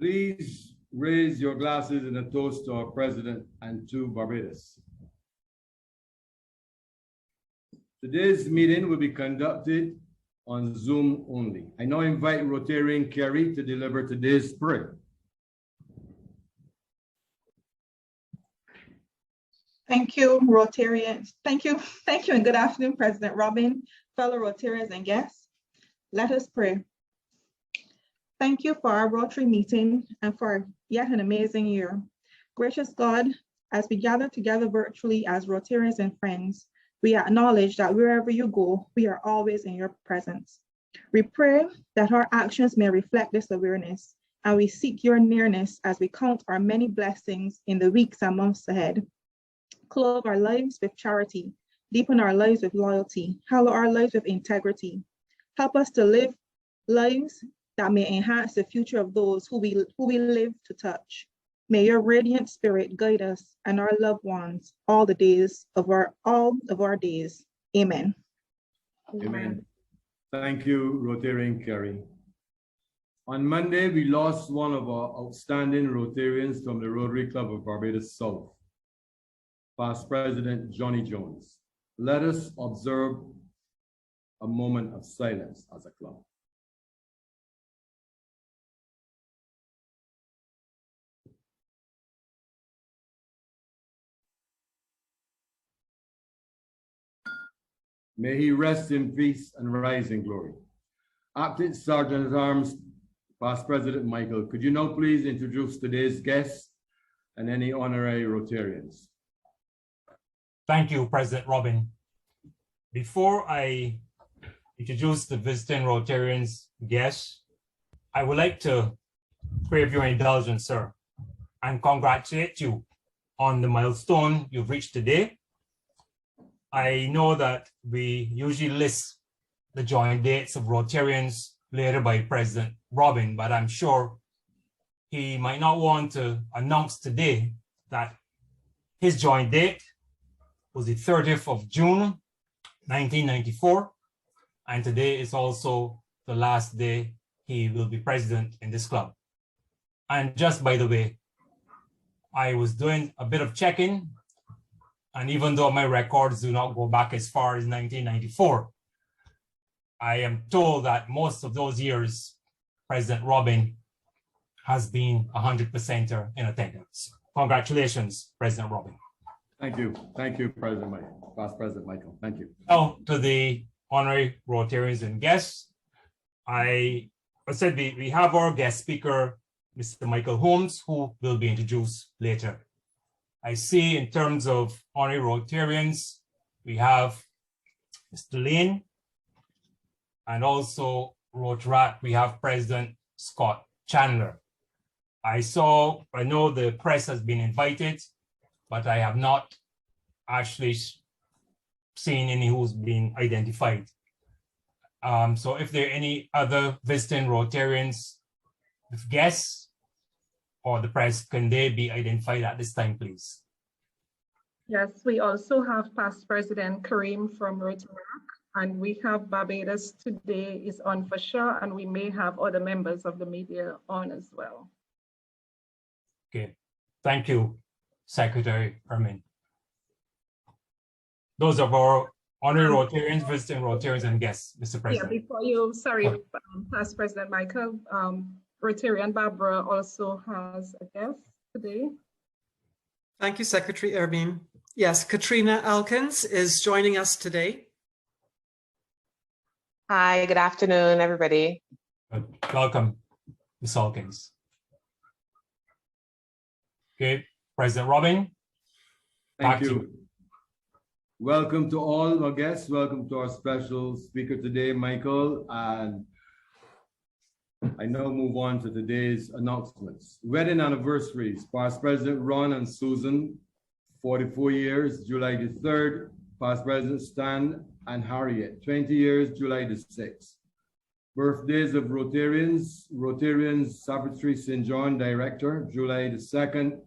Please raise your glasses in a toast to our president and to Barbados. Today's meeting will be conducted on Zoom only. I now invite Rotarian Kerry to deliver today's prayer. Thank you, Rotarians. Thank you, and good afternoon, President Robin, fellow Rotarians and guests. Let us pray. Thank you for our Rotary meeting and for yet an amazing year. Gracious God, as we gather together virtually as Rotarians and friends, we acknowledge that wherever you go, we are always in your presence. We pray that our actions may reflect this awareness, and we seek your nearness as we count our many blessings in the weeks and months ahead. Clothe our lives with charity, deepen our lives with loyalty, hallow our lives with integrity. Help us to live lives that may enhance the future of those who we live to touch. May your radiant spirit guide us and our loved ones all the days of our days. Amen. Amen. Thank you, Rotarian Kerry. On Monday, we lost one of our outstanding Rotarians from the Rotary Club of Barbados South, past President Johnny Jones. Let us observe a moment of silence as a club. May he rest in peace and rise in glory. Acting Sergeant at Arms, past President Michael, could you now please introduce today's guests and any honorary Rotarians? Thank you, President Robin. Before I introduce the visiting Rotarians guests, I would like to crave your indulgence, sir, and congratulate you on the milestone you've reached today. I know that we usually list the joint dates of Rotarians later by President Robin, but I'm sure he might not want to announce today that his joint date was the 30th of June, 1994, and today is also the last day he will be president in this club. And just by the way, I was doing a bit of checking, and even though my records do not go back as far as 1994, I am told that most of those years, President Robin has been 100%er in attendance. Congratulations, President Robin. Thank you, President Michael, past President Michael. Thank you. Now to the honorary Rotarians and guests. I said we have our guest speaker, Mr. Michael Holmes, who will be introduced later. I see in terms of honorary Rotarians, we have Mr. Lane, and also Rotary, we have President Scott Chandler. I know the press has been invited, but I have not actually seen any who's been identified. So if there are any other visiting Rotarians with guests or the press, can they be identified at this time, please? Yes, we also have past President Kareem from Rotary, and we have Barbados today is on for sure, and we may have other members of the media on as well. Okay, thank you, Secretary Ermin. Those are our honorary Rotarians, visiting Rotarians and guests, Mr. President. Yeah, before you, sorry, past President Michael, Rotarian Barbara also has a guest today. Thank you, Secretary Ermin. Yes, Katrina Elkins is joining us today. Hi, good afternoon, everybody. Welcome, Ms. Elkins. Okay, President Robin. Thank you. Welcome to all our guests. Welcome to our special speaker today, Michael. And I now move on to today's announcements. Wedding anniversaries, past President Ron and Susan, 44 years, July the 3rd. Past President Stan and Harriet, 20 years, July the 6th. Birthdays of Rotarians, Secretary St. John, Director, July the 2nd.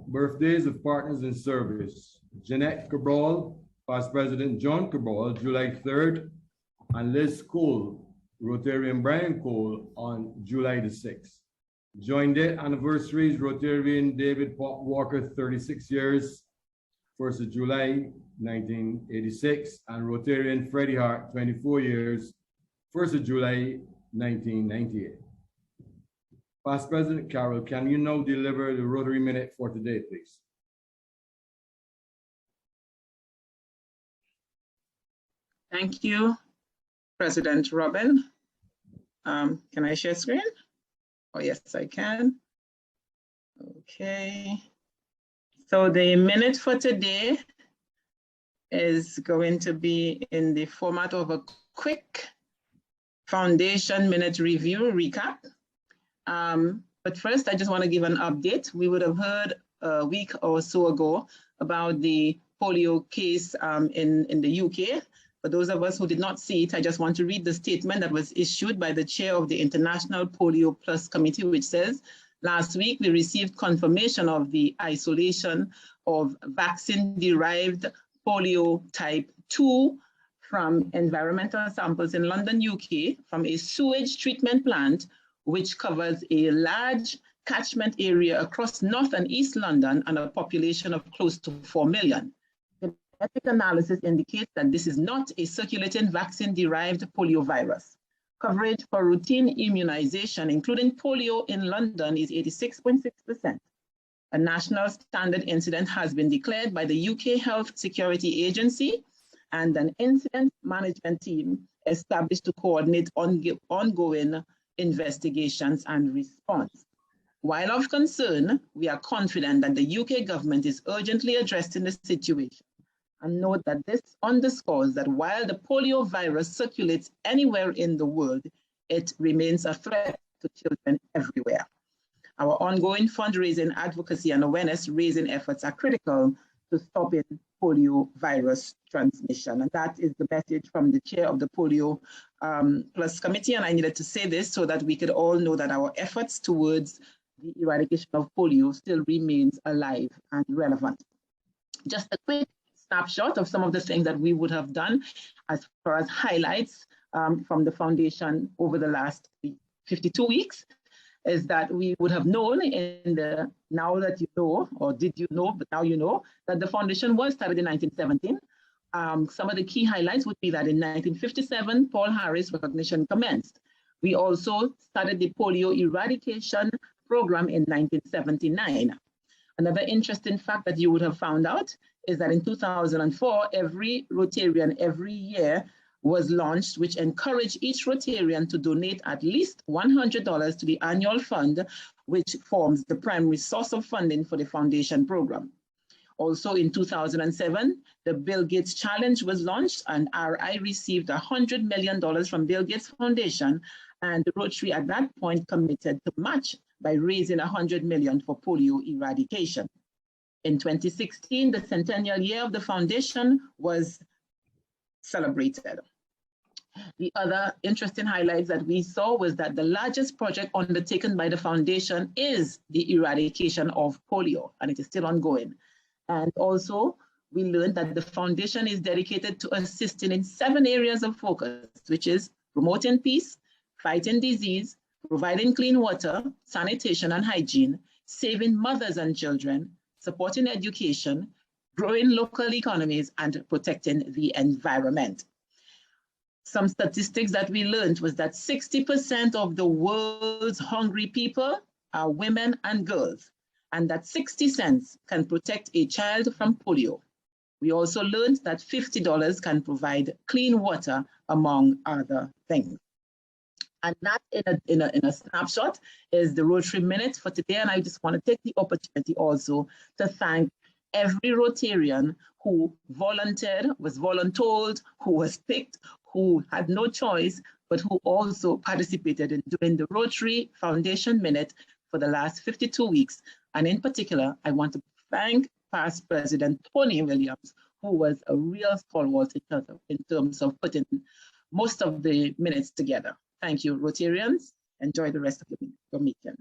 Birthdays of Partners in Service, Jeanette Cabral, past President John Cabral, July 3rd, and Liz Cole, Rotarian Brian Cole, on July the 6th. Join date anniversaries, Rotarian David Pop Walker, 36 years, 1st of July, 1986, and Rotarian Freddie Hart, 24 years, 1st of July, 1998. Past President Carroll, can you now deliver the Rotary Minute for today, please? Thank you, President Robin. Can I share screen? Oh, yes, I can. Okay. So the minute for today is going to be in the format of a quick foundation minute review recap. But first, I just want to give an update. We would have heard a week or so ago about the polio case in the UK. For those of us who did not see it, I just want to read the statement that was issued by the chair of the International Polio Plus Committee, which says, last week we received confirmation of the isolation of vaccine-derived polio type 2 from environmental samples in London, UK, from a sewage treatment plant, which covers a large catchment area across North and East London and a population of close to 4 million. Genetic analysis indicates that this is not a circulating vaccine-derived poliovirus. Coverage for routine immunization, including polio in London, is 86.6%. A national standard incident has been declared by the UK Health Security Agency, and an incident management team established to coordinate ongoing investigations and response. While of concern, we are confident that the UK government is urgently addressing the situation, and note that this underscores that while the polio virus circulates anywhere in the world, it remains a threat to children everywhere. Our ongoing fundraising, advocacy, and awareness raising efforts are critical to stopping polio virus transmission. And that is the message from the chair of the Polio Plus Committee. And I needed to say this so that we could all know that our efforts towards the eradication of polio still remains alive and relevant. Just a quick snapshot of some of the things that we would have done as far as highlights from the foundation over the last 52 weeks is that we would have known in the, now that you know, or did you know, but now you know, that the foundation was started in 1917. Some of the key highlights would be that in 1957, Paul Harris recognition commenced. We also started the polio eradication program in 1979. Another interesting fact that you would have found out is that in 2004, every Rotarian every year was launched, which encouraged each Rotarian to donate at least $100 to the annual fund, which forms the primary source of funding for the foundation program. Also in 2007, the Bill Gates Challenge was launched, and RI received $100 million from Bill Gates Foundation, and the Rotary at that point committed to match by raising $100 million for polio eradication. In 2016, the centennial year of the foundation was celebrated. The other interesting highlights that we saw was that the largest project undertaken by the foundation is the eradication of polio, and it is still ongoing. And also, we learned that the foundation is dedicated to assisting in 7 areas of focus, which is promoting peace, fighting disease, providing clean water, sanitation and hygiene, saving mothers and children, supporting education, growing local economies, and protecting the environment. Some statistics that we learned was that 60% of the world's hungry people are women and girls, and that 60 cents can protect a child from polio. We also learned that $50 can provide clean water, among other things. And that in a snapshot is the Rotary Minute for today. And I just want to take the opportunity also to thank every Rotarian who volunteered, was voluntold, who was picked, who had no choice, but who also participated in doing the Rotary Foundation Minute for the last 52 weeks. And in particular, I want to thank past President Tony Williams, who was a real stalwart in terms of putting most of the minutes together. Thank you, Rotarians. Enjoy the rest of the meeting.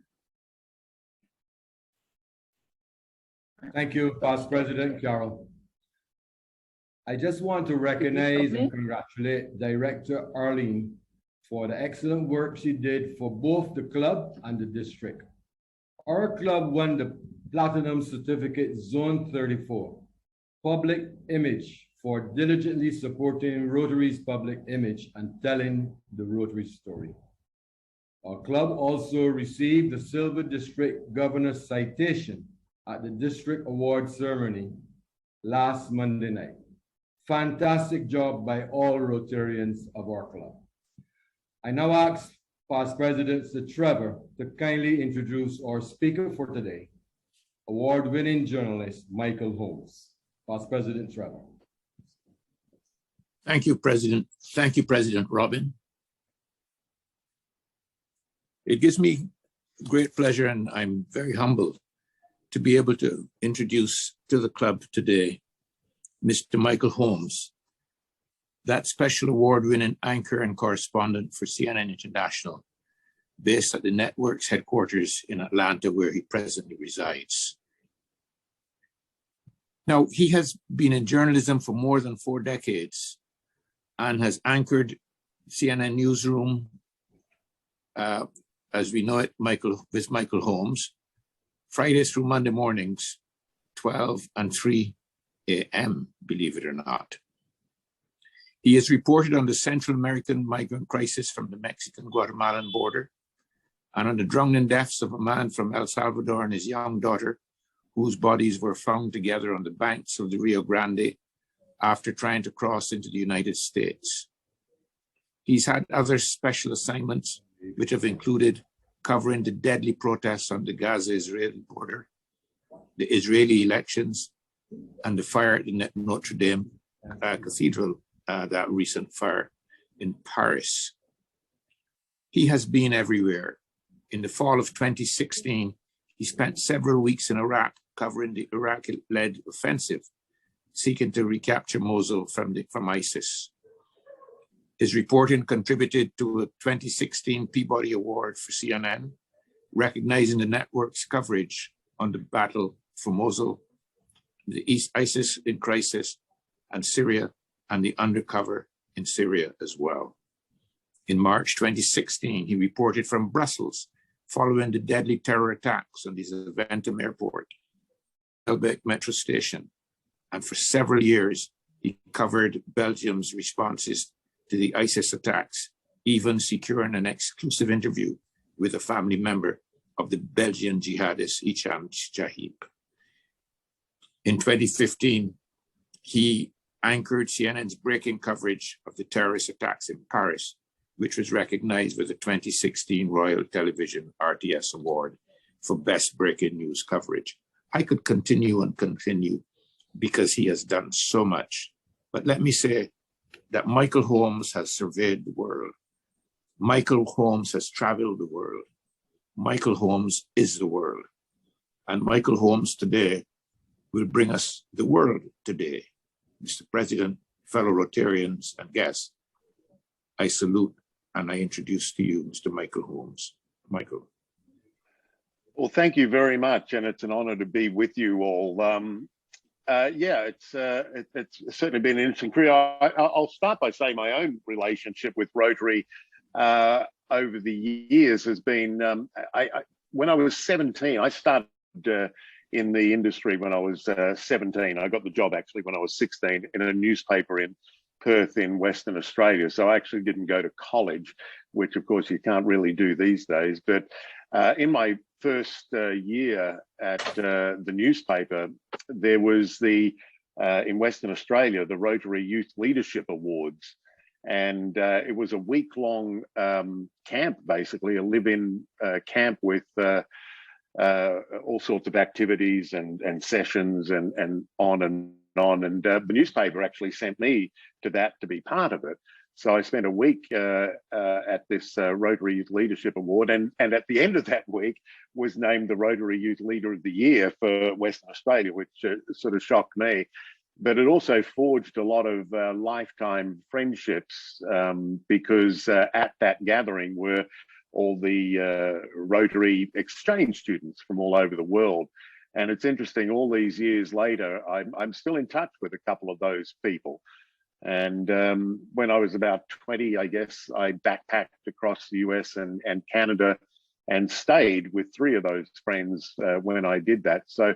Thank you, Past President Carroll. I just want to recognize and congratulate Director Arlene for the excellent work she did for both the club and the district. Our club won the Platinum Certificate Zone 34, Public Image, for diligently supporting Rotary's public image and telling the Rotary story. Our club also received the Silver District Governor's Citation at the District Award Ceremony last Monday night. Fantastic job by all Rotarians of our club. I now ask Past President Sir Trevor to kindly introduce our speaker for today, award-winning journalist Michael Holmes. Past President Trevor. Thank you, President. Thank you, President Robin. It gives me great pleasure, and I'm very humbled to be able to introduce to the club today Mr. Michael Holmes, that special award-winning anchor and correspondent for CNN International, based at the network's headquarters in Atlanta, where he presently resides. Now, he has been in journalism for more than 4 decades and has anchored CNN Newsroom, as we know it, with Michael Holmes, Fridays through Monday mornings, 12 and 3 a.m., believe it or not. He has reported on the Central American migrant crisis from the Mexican-Guatemalan border and on the drowning deaths of a man from El Salvador and his young daughter, whose bodies were found together on the banks of the Rio Grande after trying to cross into the United States. He's had other special assignments, which have included covering the deadly protests on the Gaza-Israeli border, the Israeli elections, and the fire at the Notre Dame Cathedral, that recent fire in Paris. He has been everywhere. In the fall of 2016, he spent several weeks in Iraq covering the Iraq-led offensive, seeking to recapture Mosul from ISIS. His reporting contributed to a 2016 Peabody Award for CNN, recognizing the network's coverage on the battle for Mosul, the ISIS in crisis, and Syria, and the undercover in Syria as well. In March 2016, he reported from Brussels following the deadly terror attacks on the Zaventem Airport, Elbeek Metro Station, and for several years, he covered Belgium's responses to the ISIS attacks, even securing an exclusive interview with a family member of the Belgian jihadist Hicham Chahib. In 2015, he anchored CNN's breaking coverage of the terrorist attacks in Paris, which was recognized with the 2016 Royal Television RTS Award for Best Breaking News Coverage. I could continue and continue because he has done so much. But let me say that Michael Holmes has surveyed the world. Michael Holmes has traveled the world. Michael Holmes is the world. And Michael Holmes today will bring us the world today. Mr. President, fellow Rotarians and guests, I salute and I introduce to you Mr. Michael Holmes. Michael. Well, thank you very much, and it's an honor to be with you all. Yeah, it's certainly been an interesting career. I'll start by saying my own relationship with Rotary over the years has been, when I was 17, I started in the industry when I was 17. I got the job actually when I was 16 in a newspaper in Perth in Western Australia. So I actually didn't go to college, which of course you can't really do these days. But in my first year at the newspaper, there was in Western Australia, the Rotary Youth Leadership Awards. And it was a week-long camp, basically, a live-in camp with all sorts of activities and sessions and on and on. And the newspaper actually sent me to that to be part of it. So I spent a week at this Rotary Youth Leadership Award, and at the end of that week was named the Rotary Youth Leader of the Year for Western Australia, which sort of shocked me. But it also forged a lot of lifetime friendships because at that gathering were all the Rotary exchange students from all over the world. And it's interesting, all these years later, I'm still in touch with a couple of those people. And when I was about 20, I guess, I backpacked across the US and Canada and stayed with 3 of those friends when I did that. So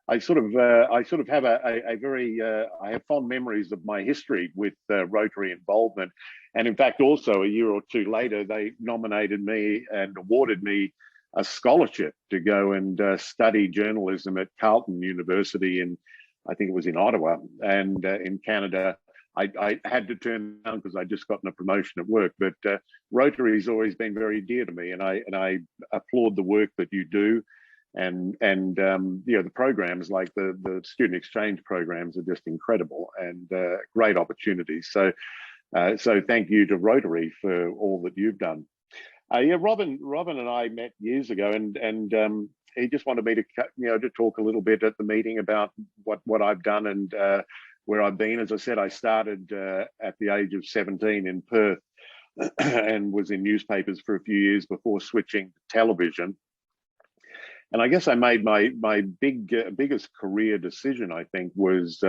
I sort of have a very I have fond memories of my history with Rotary involvement, and in fact, also a year or 2 later, they nominated me and awarded me a scholarship to go and study journalism at Carleton University in, I think it was in Ottawa, and in Canada. I had to turn down because I'd just gotten a promotion at work, but Rotary's always been very dear to me, and I applaud the work that you do, and you know, the programs like the student exchange programs are just incredible and great opportunities. So thank you to Rotary for all that you've done. Yeah, Robin and I met years ago, and he just wanted me to talk a little bit at the meeting about what I've done and where I've been. As I said, I started at the age of 17 in Perth and was in newspapers for a few years before switching to television. And I guess I made my biggest career decision, I think, was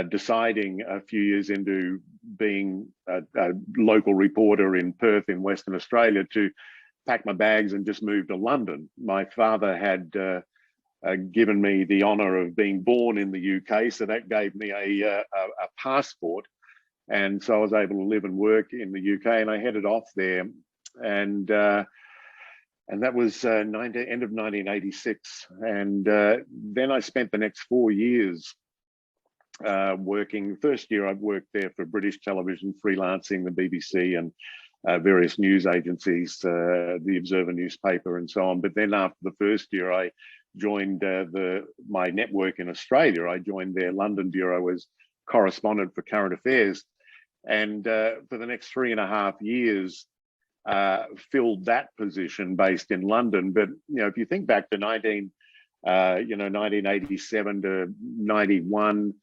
deciding a few years into being a local reporter in Perth in Western Australia to pack my bags and just move to London. My father had given me the honour of being born in the UK, so that gave me a passport, and so I was able to live and work in the UK. And I headed off there, and that was end of 1986. And then I spent the next 4 years working. First year I worked there for British television, freelancing, the BBC and various news agencies, the Observer newspaper and so on. But then after the first year, I joined my network in Australia. I joined their London bureau as correspondent for current affairs, and for the next 3.5 years, filled that position based in London. But you know, if you think back to 1987 to 91,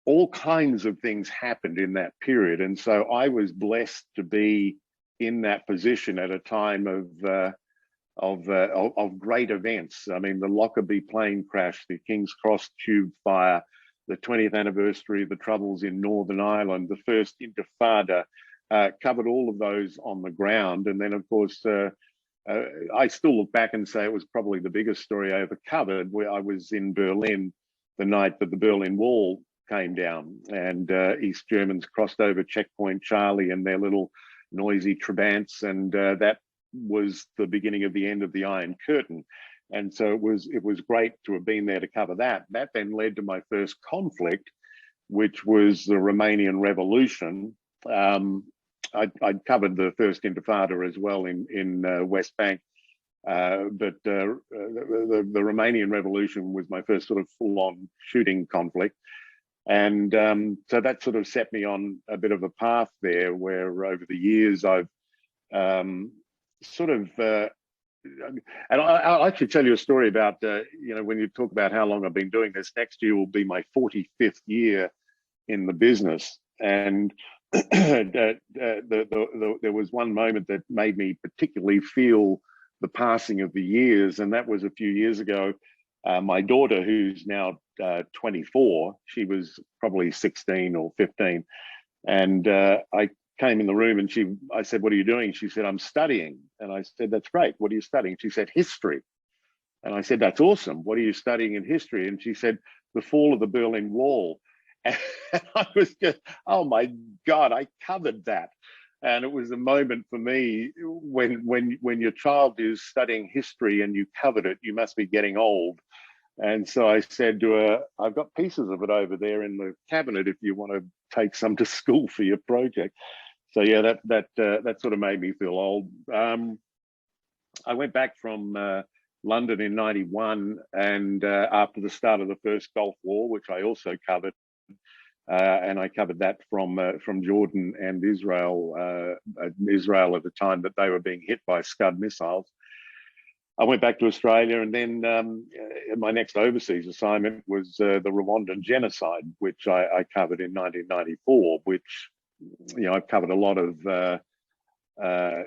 all kinds of things happened in that period, and so I was blessed to be in that position at a time of great events. I mean, the Lockerbie plane crash, the King's Cross tube fire, the 20th anniversary of the Troubles in Northern Ireland, the first Intifada, covered all of those on the ground. And then, of course, I still look back and say it was probably the biggest story I ever covered, where I was in Berlin the night that the Berlin Wall came down, and East Germans crossed over Checkpoint Charlie in their little noisy Trabants, and that was the beginning of the end of the Iron Curtain. And so it was great to have been there to cover that. That then led to my first conflict, which was the Romanian Revolution. I'd covered the first Intifada as well in West Bank, but the Romanian Revolution was my first sort of full-on shooting conflict. And so that sort of set me on a bit of a path there, where over the years I've and I'll actually tell you a story about, when you talk about how long I've been doing this, next year will be my 45th year in the business. And there was one moment that made me particularly feel the passing of the years, and that was a few years ago. My daughter, who's now 24, she was probably 16 or 15, and I came in the room and I said, "What are you doing?" She said, "I'm studying." And I said, "That's great. What are you studying?" She said, "History." And I said, "That's awesome. What are you studying in history?" And she said, "The fall of the Berlin Wall." And I was just, oh my God, I covered that. And it was a moment for me when your child is studying history and you covered it, you must be getting old. And so I said to her, "I've got pieces of it over there in the cabinet if you want to take some to school for your project." So yeah, that sort of made me feel old. I went back from London in '91, and after the start of the first Gulf War, which I also covered, and I covered that from Jordan and Israel. Israel at the time that they were being hit by Scud missiles. I went back to Australia, and then my next overseas assignment was the Rwandan genocide, which I covered in 1994. Which, I've covered a lot of. I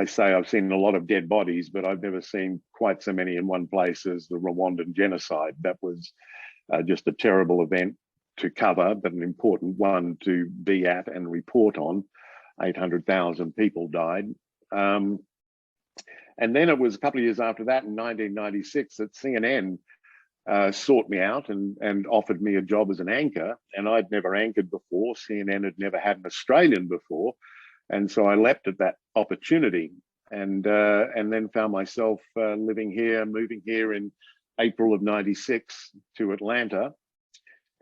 say I've seen a lot of dead bodies, but I've never seen quite so many in one place as the Rwandan genocide. That was just a terrible event to cover, but an important one to be at and report on. 800,000 people died. And then it was a couple of years after that, in 1996, that CNN sought me out and offered me a job as an anchor. And I'd never anchored before. CNN had never had an Australian before. And so I leapt at that opportunity and then found myself moving here in April of 96 to Atlanta.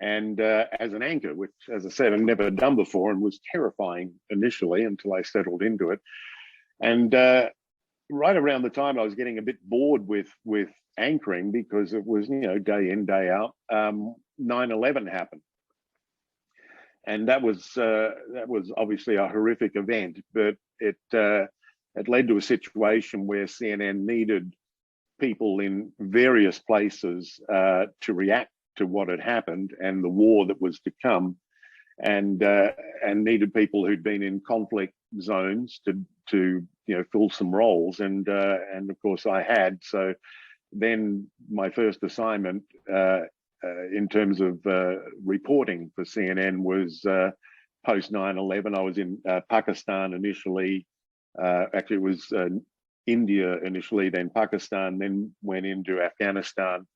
And as an anchor, which, as I said, I'd never done before and was terrifying initially until I settled into it. And right around the time I was getting a bit bored with anchoring, because it was, day in, day out, 9/11 happened. And that was obviously a horrific event, but it led to a situation where CNN needed people in various places to react to what had happened and the war that was to come, and needed people who'd been in conflict zones to fill some roles, and of course I had. So then my first assignment in terms of reporting for CNN was post 9/11. I was in Pakistan initially. Actually, it was India initially, then Pakistan, then went into Afghanistan,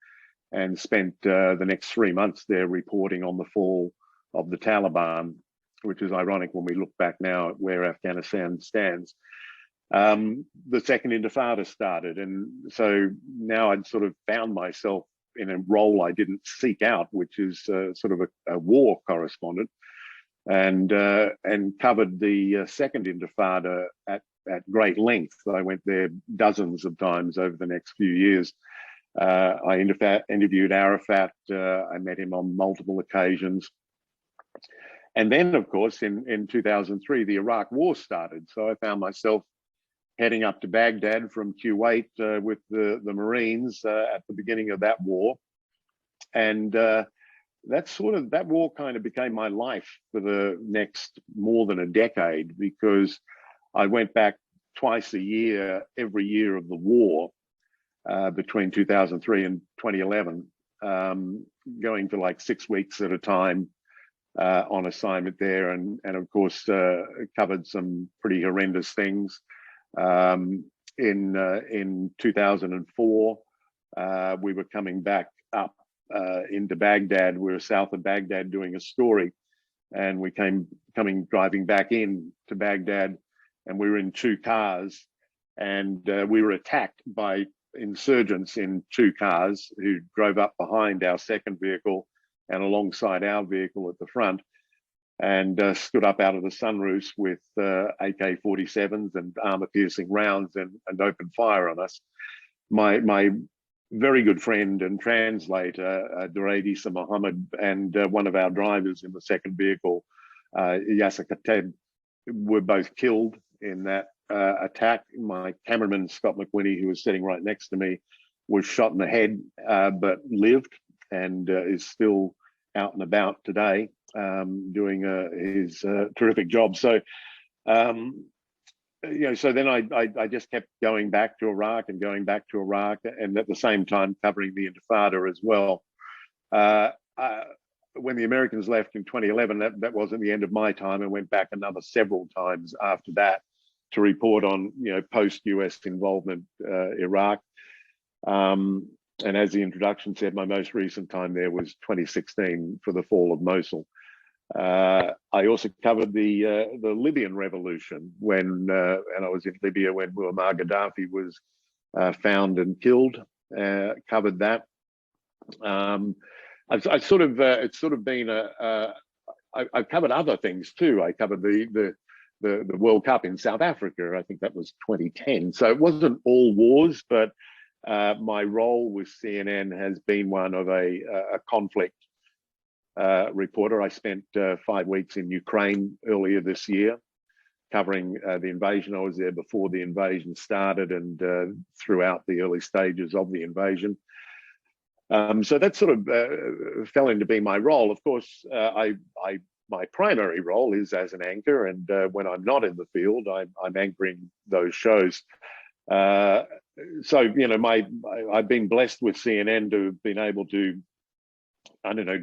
and spent the next 3 months there reporting on the fall of the Taliban, which is ironic when we look back now at where Afghanistan stands. The second Intifada started, and so now I'd sort of found myself in a role I didn't seek out, which is sort of a war correspondent, and covered the second Intifada at great length. I went there dozens of times over the next few years. I interviewed Arafat. I met him on multiple occasions. And then, of course, in 2003, the Iraq War started. So I found myself heading up to Baghdad from Kuwait with the Marines at the beginning of that war. And that war kind of became my life for the next more than a decade, because I went back twice a year, every year of the war, between 2003 and 2011, going for like 6 weeks at a time on assignment there, and of course covered some pretty horrendous things. In 2004, we were coming back up into Baghdad. We were south of Baghdad doing a story, and we driving back in to Baghdad, and we were in 2 cars, and we were attacked by insurgents in 2 cars who drove up behind our second vehicle and alongside our vehicle at the front, and stood up out of the sunroofs with AK-47s and armor-piercing rounds and opened fire on us. My very good friend and translator, Duraid Issa Mohammed, and one of our drivers in the second vehicle, Yasser Kateb, were both killed in that attack. My cameraman, Scott McWhinney, who was sitting right next to me, was shot in the head, but lived and is still out and about today, doing his terrific job. So, so then I just kept going back to Iraq, and at the same time covering the Intifada as well. When the Americans left in 2011, that wasn't the end of my time. I went back another several times after that to report on, post-US involvement Iraq. And as the introduction said, my most recent time there was 2016 for the fall of Mosul. I also covered the Libyan revolution and I was in Libya when Muammar Gaddafi was found and killed. Covered that. I've sort of been I've covered other things too. I covered the World Cup in South Africa. I think that was 2010. So it wasn't all wars, but my role with CNN has been one of a conflict reporter. I spent 5 weeks in Ukraine earlier this year, covering the invasion. I was there before the invasion started and throughout the early stages of the invasion. So that sort of fell into being my role. Of course, my primary role is as an anchor, and when I'm not in the field, I'm anchoring those shows. So I've been blessed with CNN to have been able to,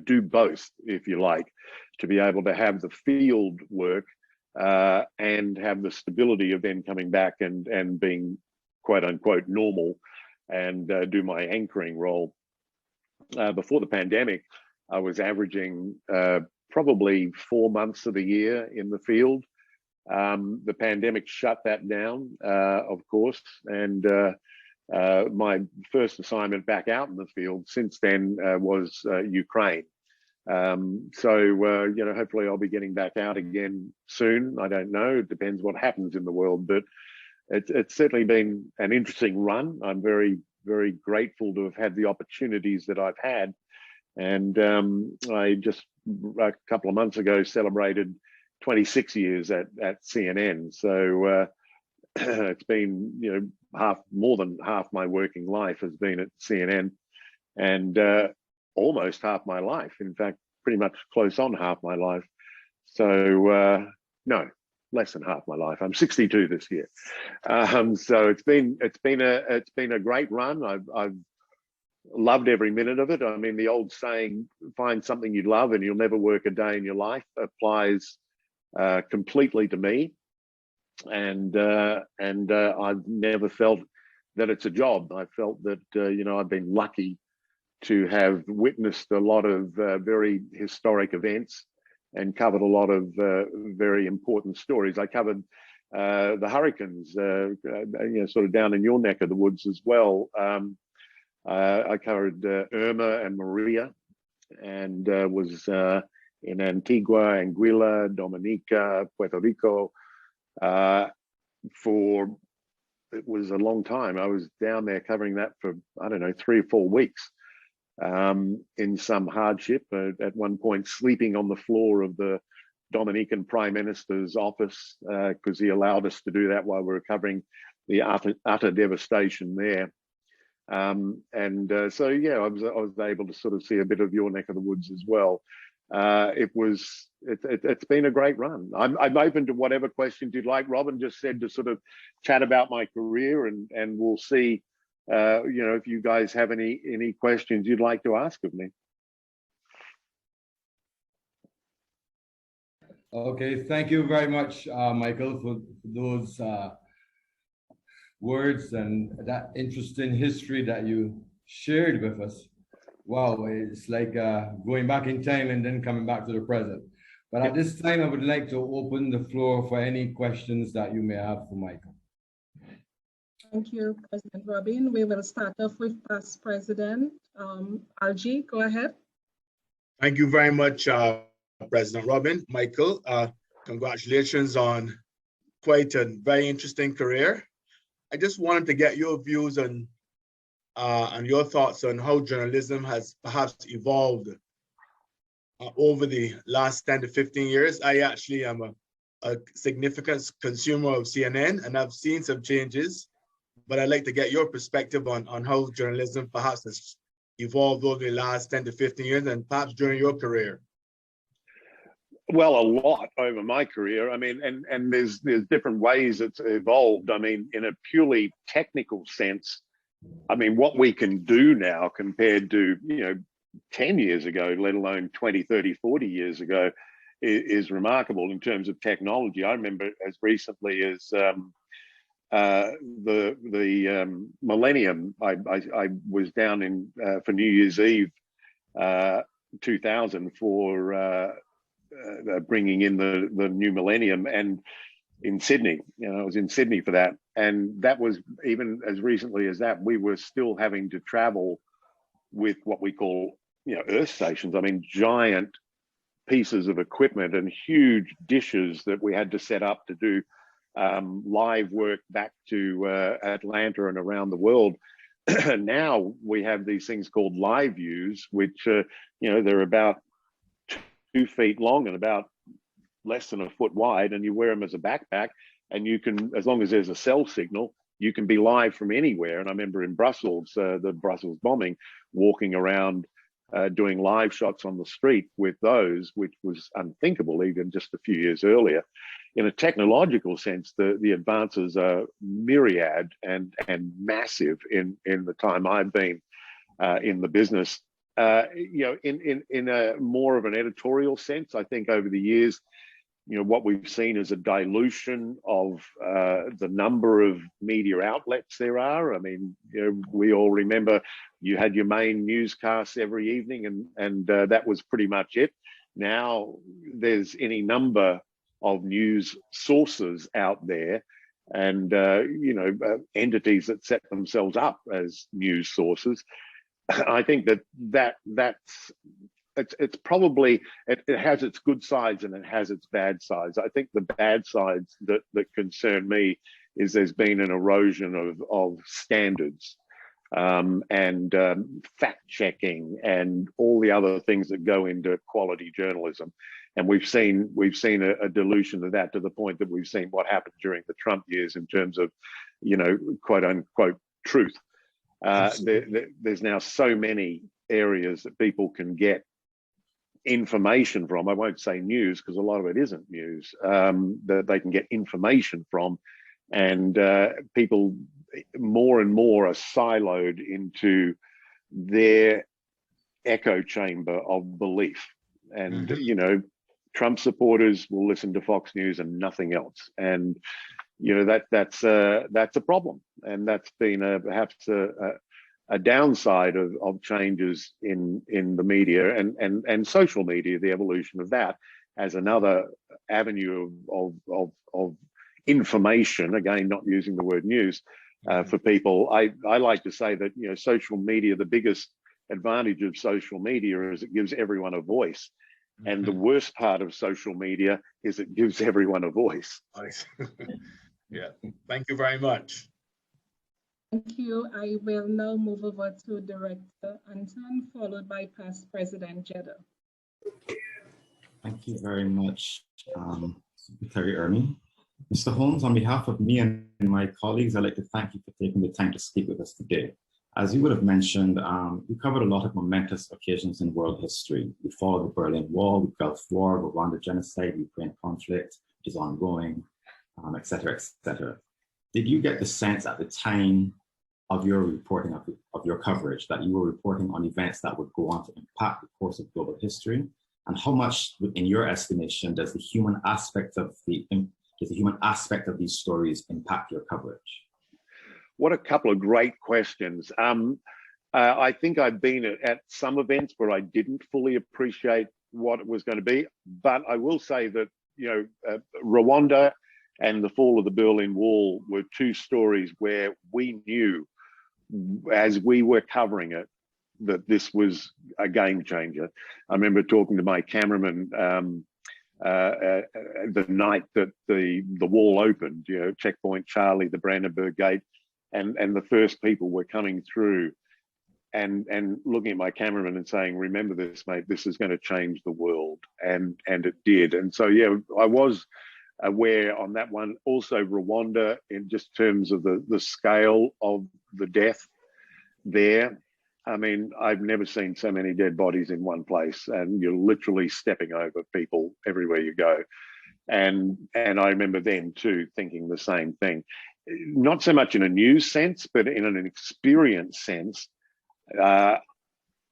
do both, if you like, to be able to have the field work and have the stability of then coming back and being quote unquote normal and do my anchoring role. Before the pandemic, I was averaging probably 4 months of the year in the field. The pandemic shut that down, of course, and my first assignment back out in the field since then was Ukraine. So hopefully I'll be getting back out again soon. I don't know. It depends what happens in the world, but it's certainly been an interesting run. I'm very, very grateful to have had the opportunities that I've had. And I just a couple of months ago celebrated 26 years at CNN. So it's been, more than half my working life has been at CNN, and almost half my life. In fact, pretty much close on half my life. So no, less than half my life. I'm 62 this year. So it's been a great run. I've loved every minute of it. I mean, the old saying, find something you love and you'll never work a day in your life, applies completely to me. And I've never felt that it's a job. I felt that, I've been lucky to have witnessed a lot of very historic events and covered a lot of very important stories. I covered the hurricanes, sort of down in your neck of the woods as well. I covered Irma and Maria, and was in Antigua, Anguilla, Dominica, Puerto Rico it was a long time. I was down there covering that for, 3 or 4 weeks in some hardship. At one point, sleeping on the floor of the Dominican Prime Minister's office because he allowed us to do that while we were covering the utter devastation there. I was able to sort of see a bit of your neck of the woods as well. It's been a great run. I'm open to whatever questions you'd like. Robin just said to sort of chat about my career, and we'll see if you guys have any questions you'd like to ask of me. Okay, thank you very much, Michael, for those words and that interesting history that you shared with us. Wow, it's like going back in time and then coming back to the present. But at this time, I would like to open the floor for any questions that you may have for Michael. Thank you, President Robin. We will start off with past President Algie. Go ahead. Thank you very much, President Robin. Michael, congratulations on quite a very interesting career. I just wanted to get your views on and your thoughts on how journalism has perhaps evolved over the last 10 to 15 years. I actually am a significant consumer of CNN, and I've seen some changes, but I'd like to get your perspective on how journalism perhaps has evolved over the last 10 to 15 years and perhaps during your career. Well, a lot over my career. I mean, and there's different ways it's evolved. I mean, in a purely technical sense, I mean, what we can do now compared to, 10 years ago, let alone 20, 30, 40 years ago, is remarkable in terms of technology. I remember as recently as the millennium, I was down in for New Year's Eve 2000 for bringing in the new millennium, and in Sydney, I was in Sydney for that, and that was even as recently as that. We were still having to travel with what we call earth stations. I mean, giant pieces of equipment and huge dishes that we had to set up to do live work back to Atlanta and around the world. Now we have these things called live views, which they're about 2 feet long and about less than a foot wide, and you wear them as a backpack, and you can, as long as there's a cell signal, you can be live from anywhere. And I remember in Brussels, the Brussels bombing, walking around doing live shots on the street with those, which was unthinkable even just a few years earlier. In a technological sense, the advances are myriad and massive in the time I've been in the business. In a more of an editorial sense, I think over the years, what we've seen is a dilution of the number of media outlets there are. I mean, we all remember you had your main newscasts every evening, and that was pretty much it. Now there's any number of news sources out there, and entities that set themselves up as news sources. I think that's it's probably, it has its good sides and it has its bad sides. I think the bad sides that concern me is there's been an erosion of standards and fact checking and all the other things that go into quality journalism. And we've seen a dilution of that to the point that we've seen what happened during the Trump years in terms of, quote unquote truth. There's now so many areas that people can get information from. I won't say news because a lot of it isn't news, that they can get information from, and people more and more are siloed into their echo chamber of belief. And Trump supporters will listen to Fox News and nothing else, and that's a problem, and that's been perhaps a downside of changes in the media and social media, the evolution of that as another avenue of information, again, not using the word news, for people. I like to say that, social media, the biggest advantage of social media is it gives everyone a voice. And the worst part of social media is it gives everyone a voice. Nice. Yeah, thank you very much. Thank you. I will now move over to Director Anton, followed by Past President Jeddah. Thank you very much, Secretary Ermey. Mr. Holmes, on behalf of me and my colleagues, I'd like to thank you for taking the time to speak with us today. As you would have mentioned, we covered a lot of momentous occasions in world history. We followed the Berlin Wall, the Gulf War, Rwanda genocide, Ukraine conflict, which is ongoing, et cetera, et cetera. Did you get the sense at the time of your reporting, of your coverage, that you were reporting on events that would go on to impact the course of global history? And how much, in your estimation, does the human aspect of these stories impact your coverage? What a couple of great questions. I think I've been at some events where I didn't fully appreciate what it was going to be, but I will say that, Rwanda and the fall of the Berlin Wall were two stories where we knew, as we were covering it, that this was a game changer. I remember talking to my cameraman the night that the wall opened, Checkpoint Charlie, the Brandenburg Gate, and the first people were coming through, and looking at my cameraman and saying, "Remember this, mate. This is going to change the world," and it did. And so, yeah, I was aware on that one. Also, Rwanda, in just terms of the scale of the death there. I mean, I've never seen so many dead bodies in one place, and you're literally stepping over people everywhere you go. And I remember then too thinking the same thing, not so much in a news sense, but in an experience sense,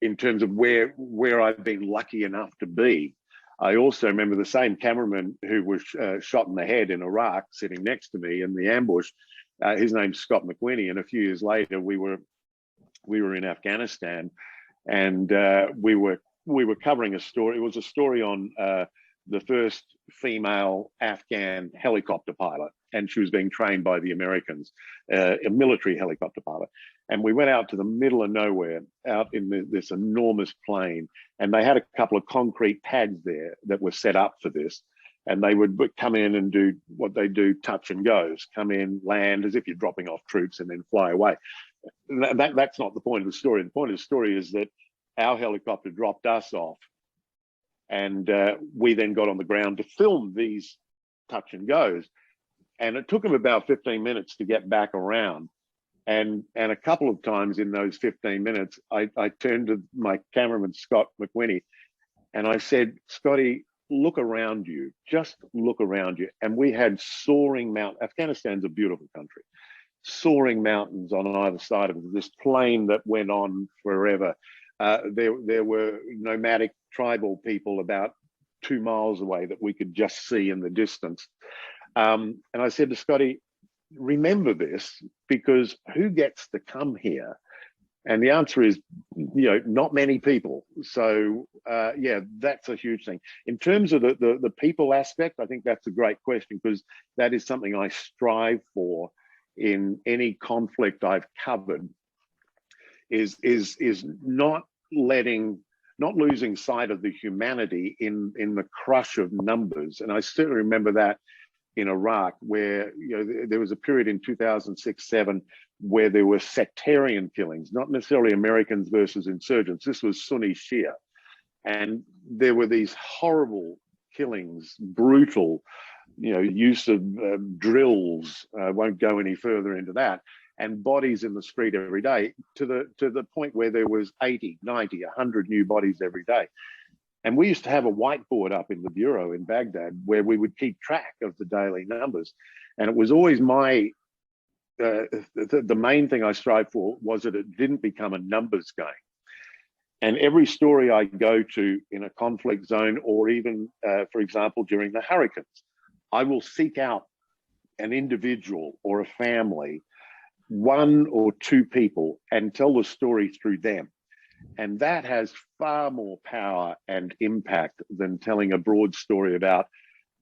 in terms of where I've been lucky enough to be. I also remember the same cameraman who was shot in the head in Iraq sitting next to me in the ambush. His name's Scott McWhinney, and a few years later we were in Afghanistan, and we were covering a story. It was a story on the first female Afghan helicopter pilot, and she was being trained by the Americans, a military helicopter pilot. And we went out to the middle of nowhere, out in this enormous plain, and they had a couple of concrete pads there that were set up for this. And they would come in and do what they do, touch and goes, come in, land as if you're dropping off troops and then fly away. That's not the point of the story. The point of the story is that our helicopter dropped us off, and we then got on the ground to film these touch and goes. And it took them about 15 minutes to get back around. And a couple of times in those 15 minutes, I turned to my cameraman, Scott McWhinney, and I said, "Scotty, look around you, just look around you." And we had soaring mountains. Afghanistan's a beautiful country. Soaring mountains on either side of it, this plain that went on forever. There were nomadic tribal people about 2 miles away that we could just see in the distance. And I said to Scotty, remember this, because who gets to come here? And the answer is, not many people. So yeah, that's a huge thing. In terms of the people aspect, I think that's a great question, because that is something I strive for in any conflict I've covered, is not losing sight of the humanity in the crush of numbers. And I certainly remember that in Iraq, where there was a period in 2006-07 where there were sectarian killings, not necessarily Americans versus insurgents. This was Sunni Shia, and there were these horrible killings, brutal, use of drills. I won't go any further into that, and bodies in the street every day, to the point where there was 80, 90, 100 new bodies every day. And we used to have a whiteboard up in the bureau in Baghdad where we would keep track of the daily numbers. And it was always the main thing I strived for was that it didn't become a numbers game. And every story I go to in a conflict zone, or even, for example, during the hurricanes, I will seek out an individual or a family, 1 or 2 people, and tell the story through them. And that has far more power and impact than telling a broad story about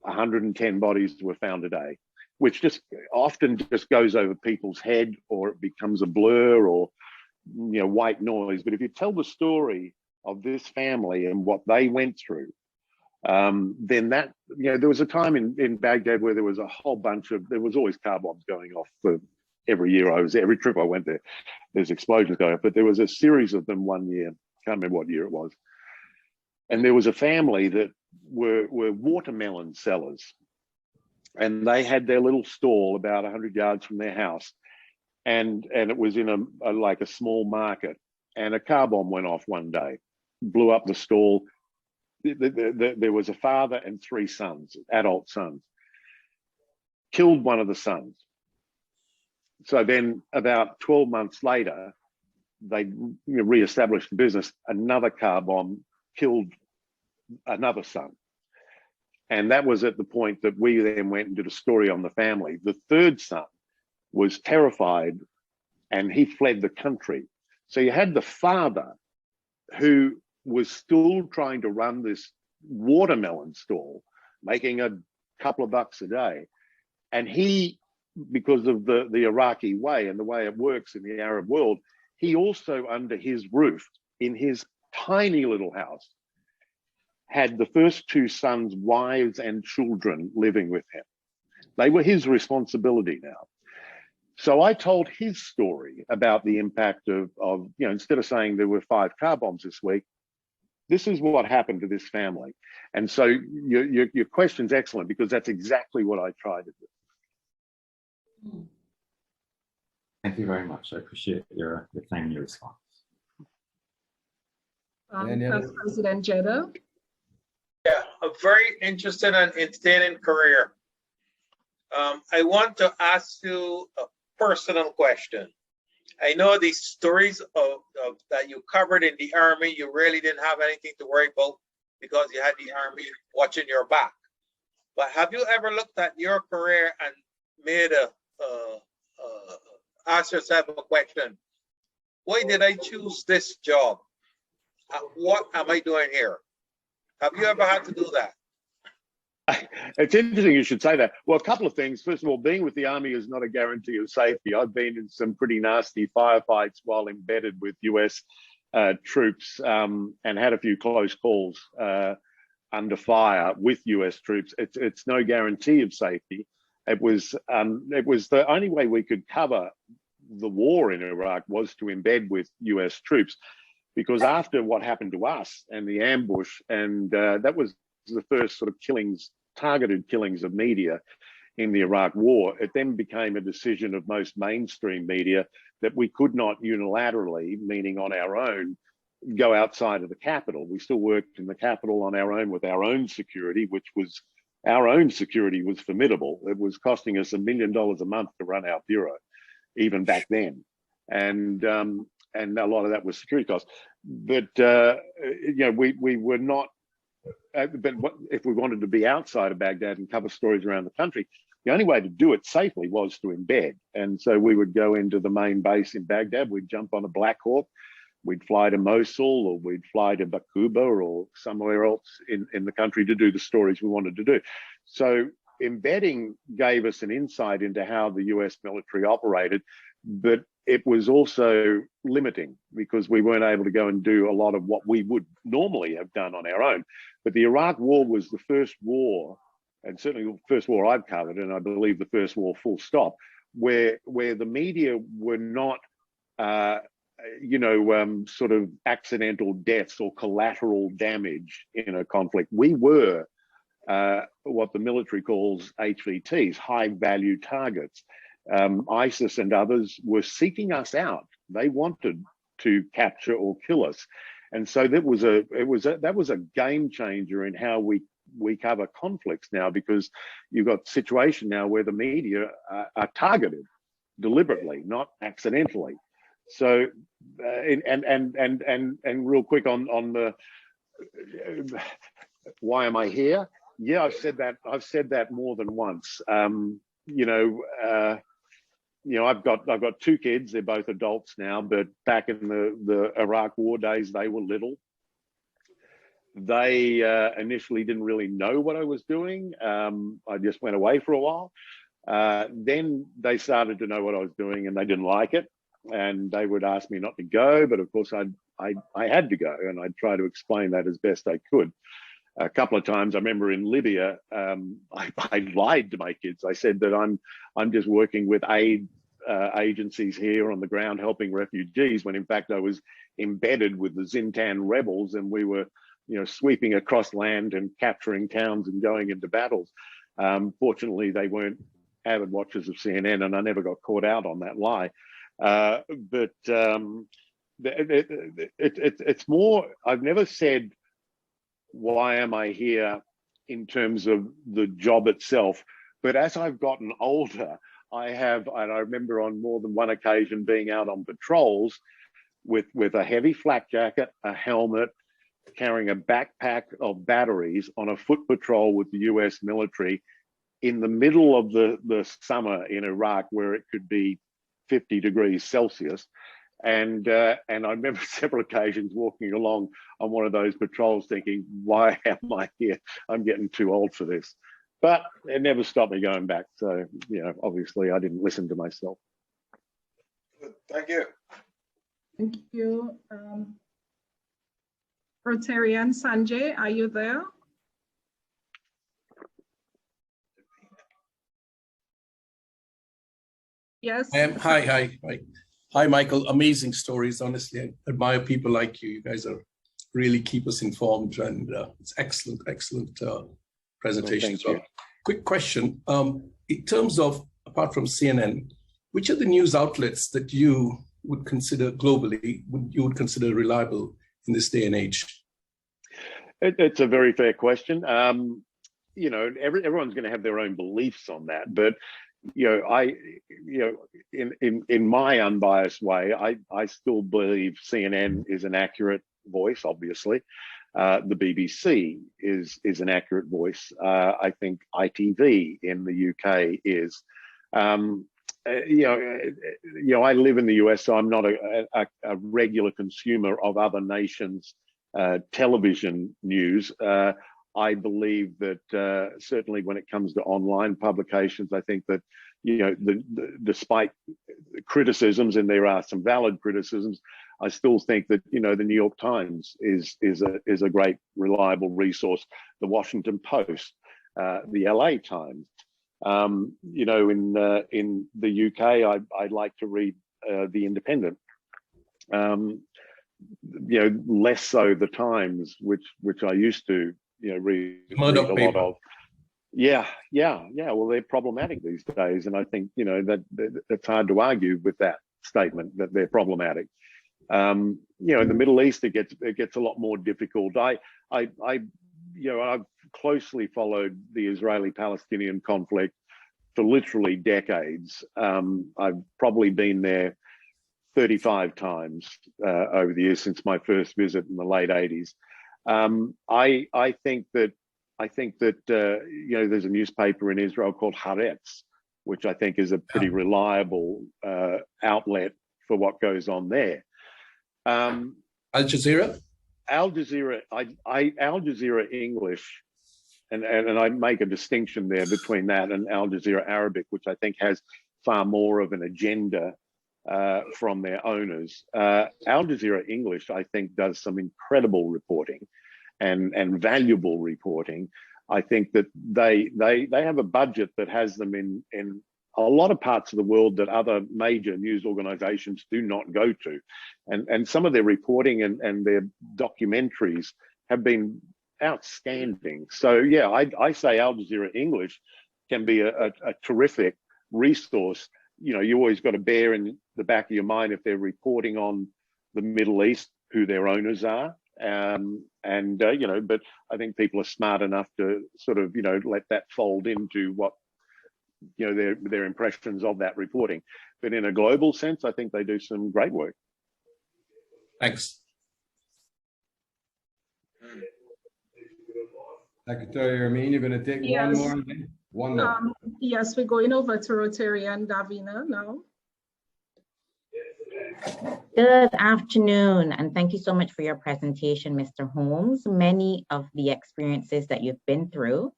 110 bodies were found today, which just often just goes over people's head, or it becomes a blur, or white noise. But if you tell the story of this family and what they went through, then that, there was a time in Baghdad where there was a whole bunch of, there was always car bombs going off for every year I was there. Every trip I went there, there's explosions going off. But there was a series of them one year, can't remember what year it was. And there was a family that were watermelon sellers. And they had their little stall about 100 yards from their house. And it was in a small market. And a car bomb went off one day, blew up the stall. There was a father and 3 sons, adult sons. Killed one of the sons. So then about 12 months later, they re-established the business. Another car bomb killed another son. And that was at the point that we then went and did a story on the family. The 3rd son was terrified and he fled the country. So you had the father who was still trying to run this watermelon stall, making a couple of bucks a day. And he, because of the Iraqi way and the way it works in the Arab world, he also, under his roof, in his tiny little house, had the first 2 sons, wives and children living with him. They were his responsibility now. So I told his story about the impact of instead of saying there were 5 car bombs this week, this is what happened to this family. And so your question's excellent, because that's exactly what I tried to do. Thank you very much. I appreciate your timely response. Vice President Jeddah. Yeah, a very interesting and entertaining career. I want to ask you a personal question. I know these stories of that you covered in the Army, you really didn't have anything to worry about because you had the Army watching your back. But have you ever looked at your career and made ask yourself a question? Why did I choose this job? What am I doing here? Have you ever had to do that? It's interesting you should say that. Well, a couple of things. First of all, being with the Army is not a guarantee of safety. I've been in some pretty nasty firefights while embedded with US troops and had a few close calls under fire with US troops. It's no guarantee of safety. It was the only way we could cover the war in Iraq was to embed with US troops, because after what happened to us and the ambush, and that was the first sort of killings, targeted killings of media in the Iraq war, it then became a decision of most mainstream media that we could not unilaterally, meaning on our own, go outside of the capital. We still worked in the capital on our own with our own security, which was, our own security was formidable. It was costing us $1 million a month to run our bureau, even back then. And a lot of that was security costs. But, we were not if we wanted to be outside of Baghdad and cover stories around the country, the only way to do it safely was to embed. And so we would go into the main base in Baghdad, we'd jump on a Black Hawk, we'd fly to Mosul, or we'd fly to Bakuba or somewhere else in the country to do the stories we wanted to do. So embedding gave us an insight into how the US military operated, but it was also limiting because we weren't able to go and do a lot of what we would normally have done on our own. But the Iraq War was the first war, and certainly the first war I've covered, and I believe the first war full stop, where the media were not, sort of accidental deaths or collateral damage in a conflict. We were what the military calls HVTs, high value targets. ISIS and others were seeking us out. They wanted to capture or kill us. And so that was a game changer in how we cover conflicts now, because you've got a situation now where the media are targeted deliberately, not accidentally. So, and real quick on the why am I here? Yeah, I've said that more than once. I've got two kids. They're both adults now, but back in the Iraq War days, they were little. They initially didn't really know what I was doing. I just went away for a while. Then they started to know what I was doing, and they didn't like it. And they would ask me not to go, but of course I had to go, and I'd try to explain that as best I could. A couple of times, I remember in Libya, I lied to my kids. I said that I'm just working with aid agencies here on the ground helping refugees, when in fact I was embedded with the Zintan rebels, and we were, sweeping across land and capturing towns and going into battles. Fortunately, they weren't avid watchers of CNN, and I never got caught out on that lie. But it's more, I've never said, why am I here in terms of the job itself? But as I've gotten older, and I remember on more than one occasion being out on patrols with a heavy flak jacket, a helmet, carrying a backpack of batteries on a foot patrol with the US military in the middle of the summer in Iraq, where it could be 50 degrees Celsius. And I remember several occasions walking along on one of those patrols thinking, why am I here? I'm getting too old for this. But it never stopped me going back. So, obviously I didn't listen to myself. Thank you. Thank you. Rotarian Sanjay, are you there? Yes. Hi, Michael. Amazing stories. Honestly, I admire people like you. You guys really keep us informed, and it's excellent presentation as well. Quick question. In terms of, apart from CNN, which are the news outlets that you would consider globally, you would consider reliable in this day and age? It's a very fair question. Everyone's going to have their own beliefs on that, but in my unbiased way, I still believe CNN is an accurate voice. Obviously, the BBC is an accurate voice. I think ITV in the UK is. I live in the US, so I'm not a regular consumer of other nations' television news. I believe that certainly when it comes to online publications, I think that, despite criticisms, and there are some valid criticisms, I still think that, the New York Times is a great, reliable resource. The Washington Post, the LA Times. In the UK, I like to read The Independent. Less so the Times, which I used to read a lot of. Yeah. Well, they're problematic these days, and I think that it's hard to argue with that statement that they're problematic. In the Middle East, it gets a lot more difficult. I've closely followed the Israeli-Palestinian conflict for literally decades. I've probably been there 35 times over the years since my first visit in the late 80s. I think that you know, there's a newspaper in Israel called Haaretz, which I think is a pretty reliable outlet for what goes on there. Al Jazeera? Al Jazeera, Al Jazeera English, and I make a distinction there between that and Al Jazeera Arabic, which I think has far more of an agenda from their owners. Al Jazeera English, I think, does some incredible reporting and valuable reporting. I think that they have a budget that has them in a lot of parts of the world that other major news organizations do not go to. And some of their reporting and their documentaries have been outstanding. So yeah, I say Al Jazeera English can be a terrific resource. You know, you always got to bear in the back of your mind, if they're reporting on the Middle East, who their owners are. You know, but I think people are smart enough to sort of, you know, let that fold into what, you know, their impressions of that reporting. But in a global sense, I think they do some great work. Thanks. Secretary Ermine, you're going to take one more? One more. Yes, we're going over to Rotarian Davina now. Good afternoon, and thank you so much for your presentation, Mr. Holmes. Many of the experiences that you've been through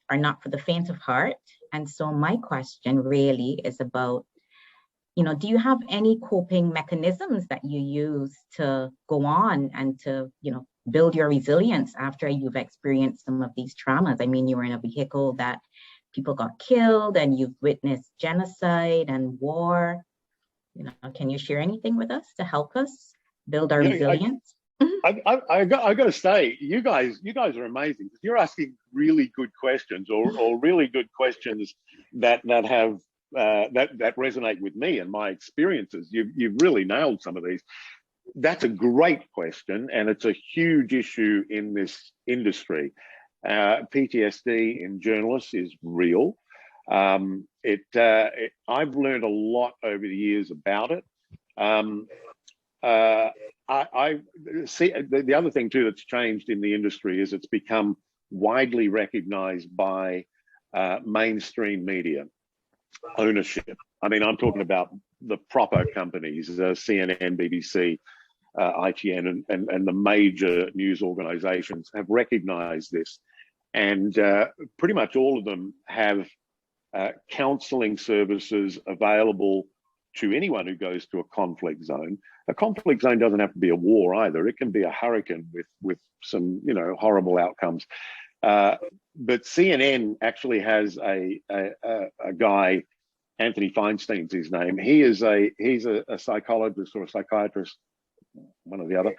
are not for the faint of heart. And so my question really is about, you know, do you have any coping mechanisms that you use to go on and to, you know, build your resilience after you've experienced some of these traumas? I mean, you were in a vehicle that people got killed and you've witnessed genocide and war. You know, can you share anything with us to help us build our resilience? I got to say, you guys are amazing. You're asking really good questions, or really good questions that have that resonate with me and my experiences. You've really nailed some of these. That's a great question, and it's a huge issue in this industry. PTSD in journalists is real. I've learned a lot over the years about it. I see the other thing too that's changed in the industry is it's become widely recognized by mainstream media ownership. I mean, I'm talking about the proper companies, CNN, BBC, ITN, and the major news organizations have recognized this. And pretty much all of them have counseling services available to anyone who goes to a conflict zone. A conflict zone doesn't have to be a war either. It can be a hurricane with some, you know, horrible outcomes. But CNN actually has a guy, Anthony Feinstein's his name. He's a psychologist or a psychiatrist, one or the other,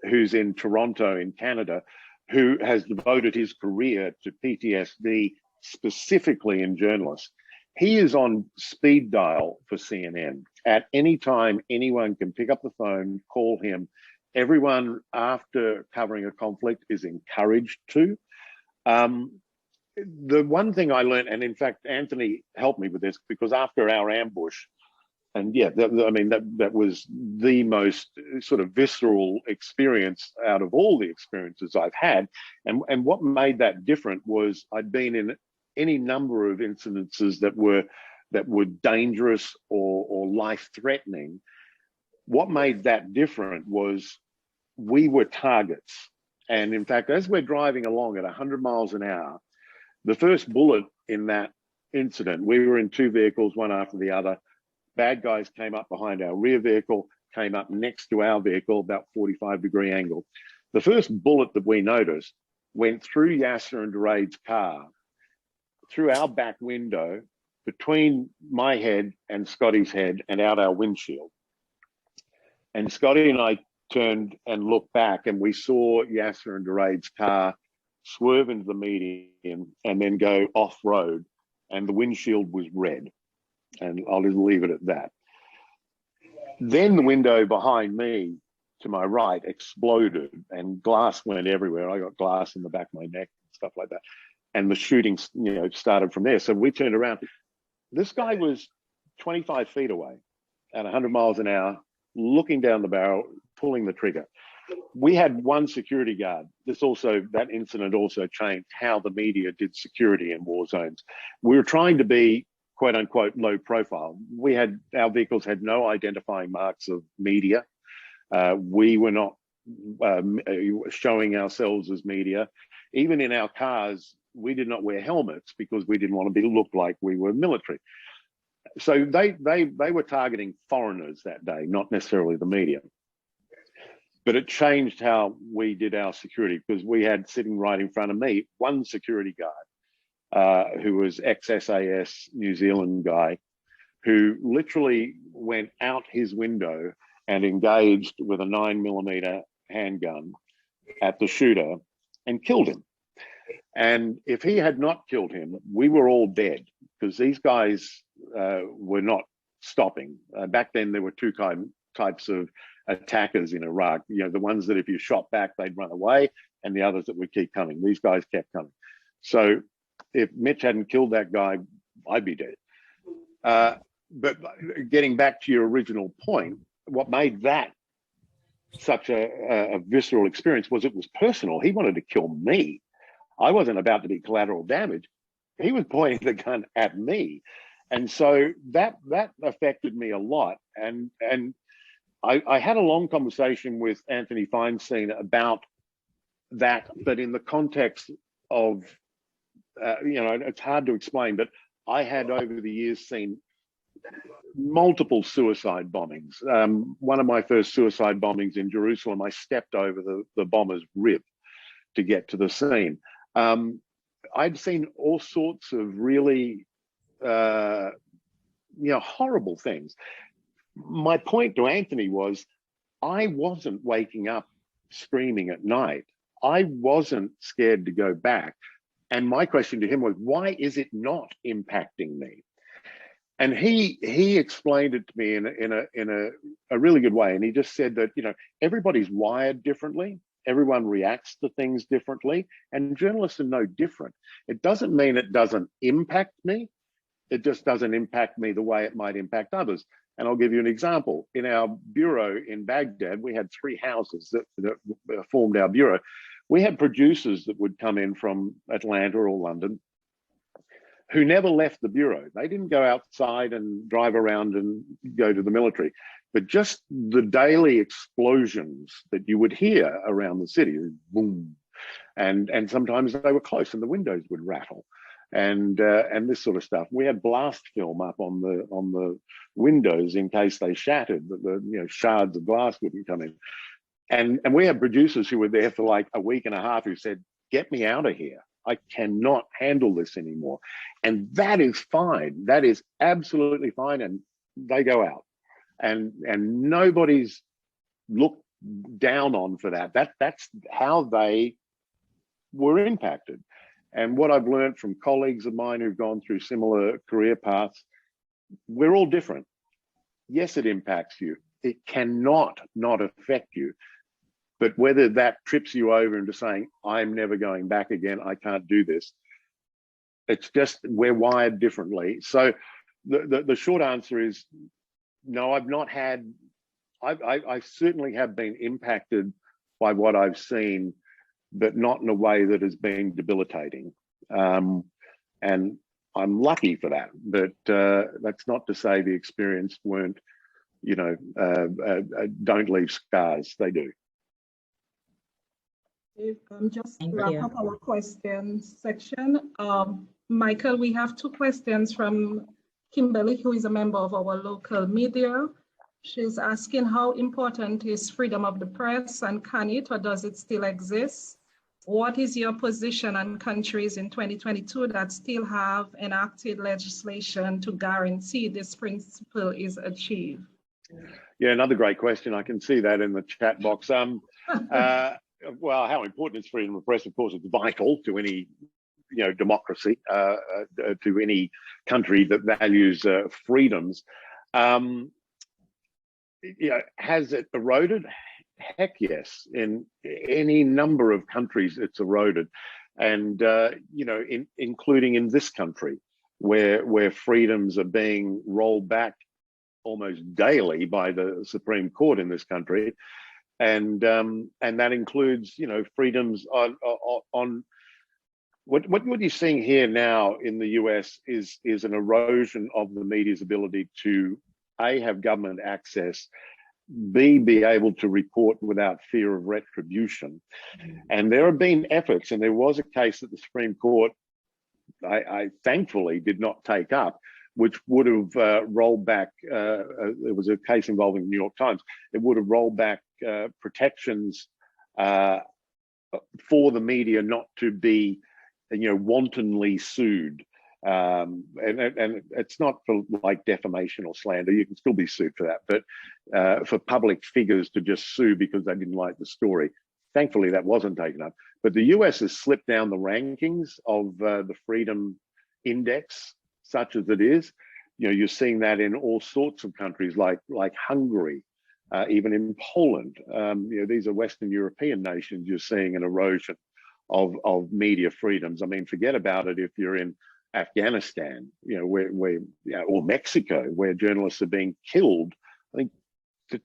who's in Toronto in Canada, who has devoted his career to PTSD specifically in journalists. He is on speed dial for CNN. At any time, anyone can pick up the phone, call him. Everyone after covering a conflict is encouraged to. The one thing I learned, and in fact, Anthony helped me with this, because after our ambush, and yeah, that was the most sort of visceral experience out of all the experiences I've had. And what made that different was I'd been in any number of incidences that were dangerous or life-threatening. What made that different was we were targets. And in fact, as we're driving along at 100 miles an hour, the first bullet in that incident, we were in two vehicles, one after the other. Bad guys came up behind our rear vehicle, came up next to our vehicle, about 45-degree angle. The first bullet that we noticed went through Yasser and Duraid's car, through our back window, between my head and Scotty's head, and out our windshield. And Scotty and I turned and looked back, and we saw Yasser and Duraid's car swerve into the median and then go off-road, and the windshield was red. And I'll just leave it at that. Then the window behind me to my right exploded and glass went everywhere. I got glass in the back of my neck and stuff like that. And the shooting, you know, started from there. So we turned around. This guy was 25 feet away at 100 miles an hour, looking down the barrel, pulling the trigger. we had one security guard. That incident also changed how the media did security in war zones. We were trying to be quote unquote low profile. Our vehicles had no identifying marks of media. We were not showing ourselves as media. Even in our cars, we did not wear helmets because we didn't want to look like we were military. So they were targeting foreigners that day, not necessarily the media. But it changed how we did our security, because we had sitting right in front of me one security guard who was ex-SAS New Zealand guy, who literally went out his window and engaged with a 9mm handgun at the shooter and killed him. And if he had not killed him, we were all dead, because these guys were not stopping. Back then, there were two types of attackers in Iraq. You know, the ones that if you shot back, they'd run away, and the others that would keep coming. These guys kept coming. So if Mitch hadn't killed that guy, I'd be dead. But getting back to your original point, what made that such a visceral experience was it was personal. He wanted to kill me. I wasn't about to be collateral damage. He was pointing the gun at me. And so that affected me a lot. And I had a long conversation with Anthony Feinstein about that, but in the context of, it's hard to explain, but I had over the years seen multiple suicide bombings. One of my first suicide bombings in Jerusalem, I stepped over the bomber's rib to get to the scene. I'd seen all sorts of really, horrible things. My point to Anthony was, I wasn't waking up screaming at night. I wasn't scared to go back. And my question to him was, why is it not impacting me? And he explained it to me in a really good way. And he just said that, everybody's wired differently. Everyone reacts to things differently, and journalists are no different. It doesn't mean it doesn't impact me. It just doesn't impact me the way it might impact others. And I'll give you an example. In our bureau in Baghdad, we had 3 houses that formed our bureau. We had producers that would come in from Atlanta or London who never left the bureau. They didn't go outside and drive around and go to the military, but just the daily explosions that you would hear around the city, boom, and sometimes they were close and the windows would rattle, and this sort of stuff. We had blast film up on the windows in case they shattered, that the shards of glass wouldn't come in. And we had producers who were there for like a week and a half who said, "Get me out of here. I cannot handle this anymore." And that is fine. That is absolutely fine. And they go out, and nobody's looked down on for that. That's how they were impacted. And what I've learned from colleagues of mine who've gone through similar career paths, we're all different. Yes, it impacts you. It cannot not affect you. But whether that trips you over into saying, I'm never going back again, I can't do this, it's just we're wired differently. So the short answer is no, I've not had, I certainly have been impacted by what I've seen, but not in a way that has been debilitating. And I'm lucky for that, but that's not to say the experience weren't, don't leave scars, they do. Just to wrap up our questions section. Michael, we have 2 questions from Kimberly, who is a member of our local media. She's asking, how important is freedom of the press, and can it or does it still exist? What is your position on countries in 2022 that still have enacted legislation to guarantee this principle is achieved? Yeah, another great question. I can see that in the chat box. Well, how important is freedom of press? Of course, it's vital to any, democracy, to any country that values freedoms. Has it eroded? Heck yes. In any number of countries, it's eroded, and including in this country, where freedoms are being rolled back almost daily by the Supreme Court in this country. and that includes, you know, freedoms on what you're seeing here now in the US is an erosion of the media's ability to A, have government access, B, be able to report without fear of retribution. And there have been efforts, and there was a case that the Supreme Court, I thankfully did not take up, which would have rolled back, there was a case involving the New York Times, it would have rolled back protections for the media not to be, you know, wantonly sued. And it's not for like defamation or slander, you can still be sued for that, but for public figures to just sue because they didn't like the story. Thankfully, that wasn't taken up. But the US has slipped down the rankings of the Freedom Index, such as it is. You know, you're seeing that in all sorts of countries like Hungary, even in Poland. You know, these are Western European nations. You're seeing an erosion of media freedoms. I mean, forget about it if you're in Afghanistan, you know, where you know, or Mexico, where journalists are being killed. I think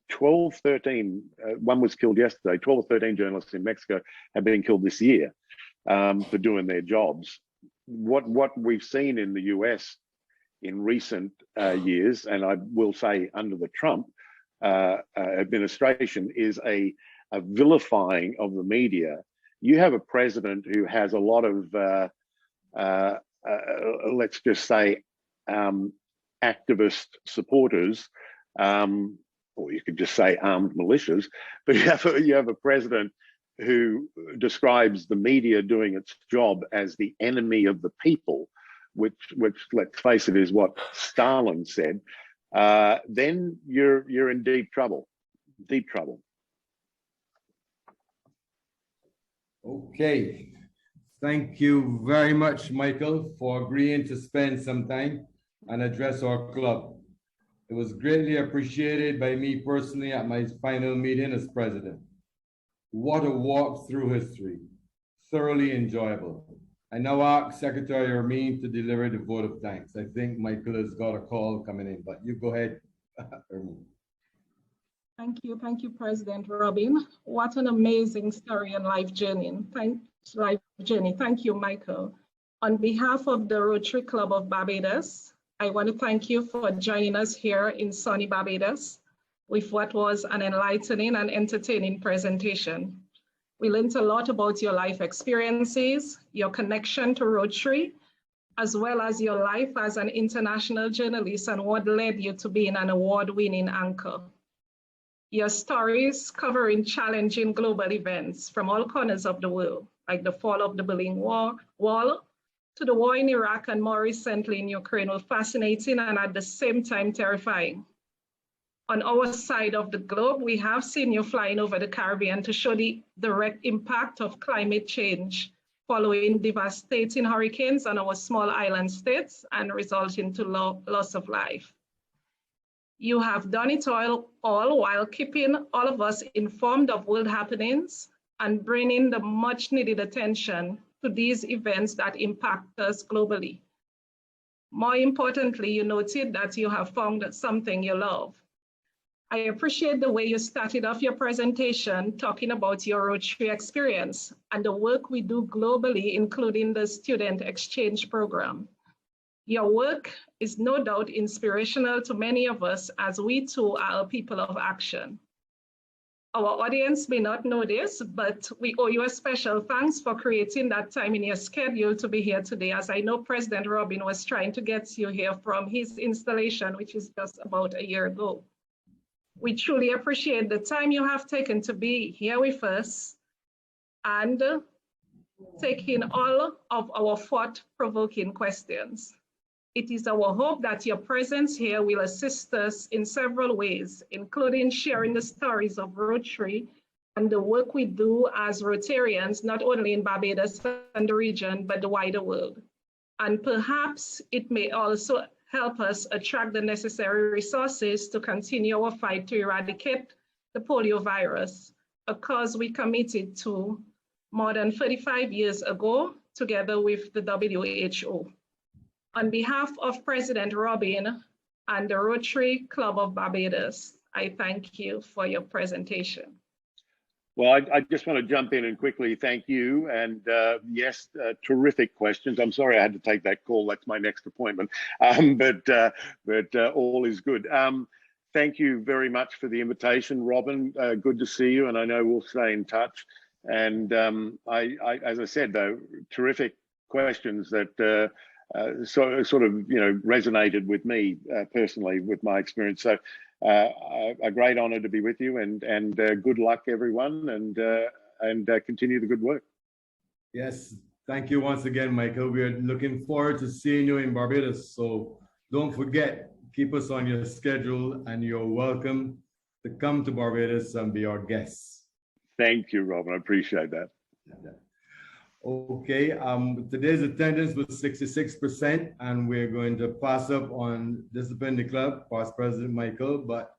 12, 13, one was killed yesterday, 12 or 13 journalists in Mexico have been killed this year for doing their jobs. What we've seen in the US in recent years, and I will say under the Trump administration, is a vilifying of the media. You have a president who has a lot of, let's just say, activist supporters, or you could just say armed militias, but you have a president who describes the media doing its job as the enemy of the people, which let's face it, is what Stalin said. Then you're in deep trouble, deep trouble. Okay, thank you very much, Michael, for agreeing to spend some time and address our club. It was greatly appreciated by me personally at my final meeting as president. What a walk through history, thoroughly enjoyable. I now ask Secretary Ermine to deliver the vote of thanks. I think Michael has got a call coming in, but you go ahead, Ermine. Thank you, President Robin. What an amazing story and life journey. Thank you, Michael. On behalf of the Rotary Club of Barbados, I want to thank you for joining us here in sunny Barbados with what was an enlightening and entertaining presentation. We learned a lot about your life experiences, your connection to Rotary, as well as your life as an international journalist and what led you to being an award-winning anchor. Your stories covering challenging global events from all corners of the world, like the fall of the Berlin Wall to the war in Iraq and more recently in Ukraine, were fascinating and at the same time terrifying. On our side of the globe, we have seen you flying over the Caribbean to show the direct impact of climate change following devastating hurricanes on our small island states and resulting to loss of life. You have done it all while keeping all of us informed of world happenings and bringing the much needed attention to these events that impact us globally. More importantly, you noted that you have found something you love. I appreciate the way you started off your presentation talking about your Rotary experience and the work we do globally, including the student exchange program. Your work is no doubt inspirational to many of us as we too are people of action. Our audience may not know this, but we owe you a special thanks for creating that time in your schedule to be here today, as I know President Robin was trying to get you here from his installation, which is just about a year ago. We truly appreciate the time you have taken to be here with us and taking all of our thought-provoking questions. It is our hope that your presence here will assist us in several ways, including sharing the stories of Rotary and the work we do as Rotarians, not only in Barbados and the region, but the wider world. And perhaps it may also help us attract the necessary resources to continue our fight to eradicate the polio virus, a cause we committed to more than 35 years ago, together with the WHO. On behalf of President Robin and the Rotary Club of Barbados, I thank you for your presentation. Well, I just want to jump in and quickly thank you. And yes, terrific questions. I'm sorry I had to take that call. That's my next appointment. But all is good. Thank you very much for the invitation, Robin. Good to see you, and I know we'll stay in touch. And as I said, though, terrific questions that sort of resonated with me personally with my experience. So. A great honor to be with you, and good luck, everyone, and continue the good work. Yes, thank you once again, Michael. We are looking forward to seeing you in Barbados. So don't forget, keep us on your schedule, and you're welcome to come to Barbados and be our guests. Thank you, Robin. I appreciate that. Okay, today's attendance was 66%, and we're going to pass up on Discipline the Club, past President Michael, but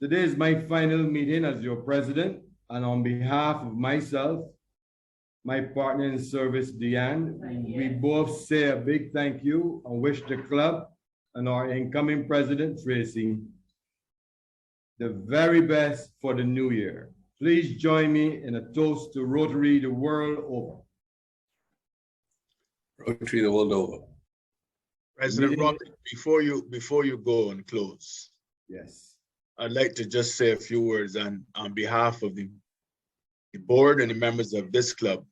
today is my final meeting as your president, and on behalf of myself, my partner in service, Deanne, we both say a big thank you and wish the club and our incoming president, Tracy, the very best for the new year. Please join me in a toast to Rotary the world over. Rotary the world over. President Robin, before you go and close, yes, I'd like to just say a few words on behalf of the board and the members of this club.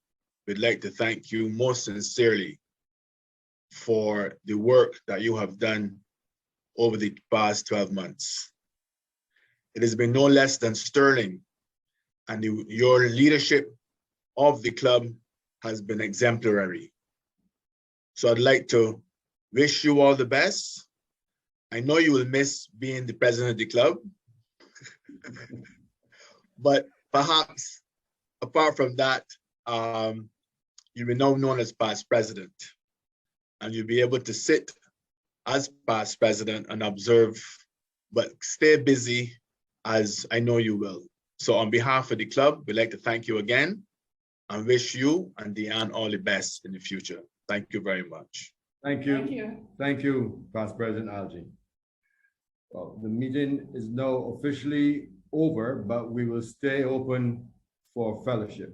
We'd like to thank you most sincerely for the work that you have done over the past 12 months. It has been no less than sterling, and your leadership of the club has been exemplary. So I'd like to wish you all the best. I know you will miss being the president of the club, but perhaps apart from that, you'll be now known as past president, and you'll be able to sit as past president and observe, but stay busy, as I know you will. So on behalf of the club, we'd like to thank you again and wish you and Deanne all the best in the future. Thank you very much. Thank you. Thank you. Thank you, Past President Algie. Well, the meeting is now officially over, but we will stay open for fellowship.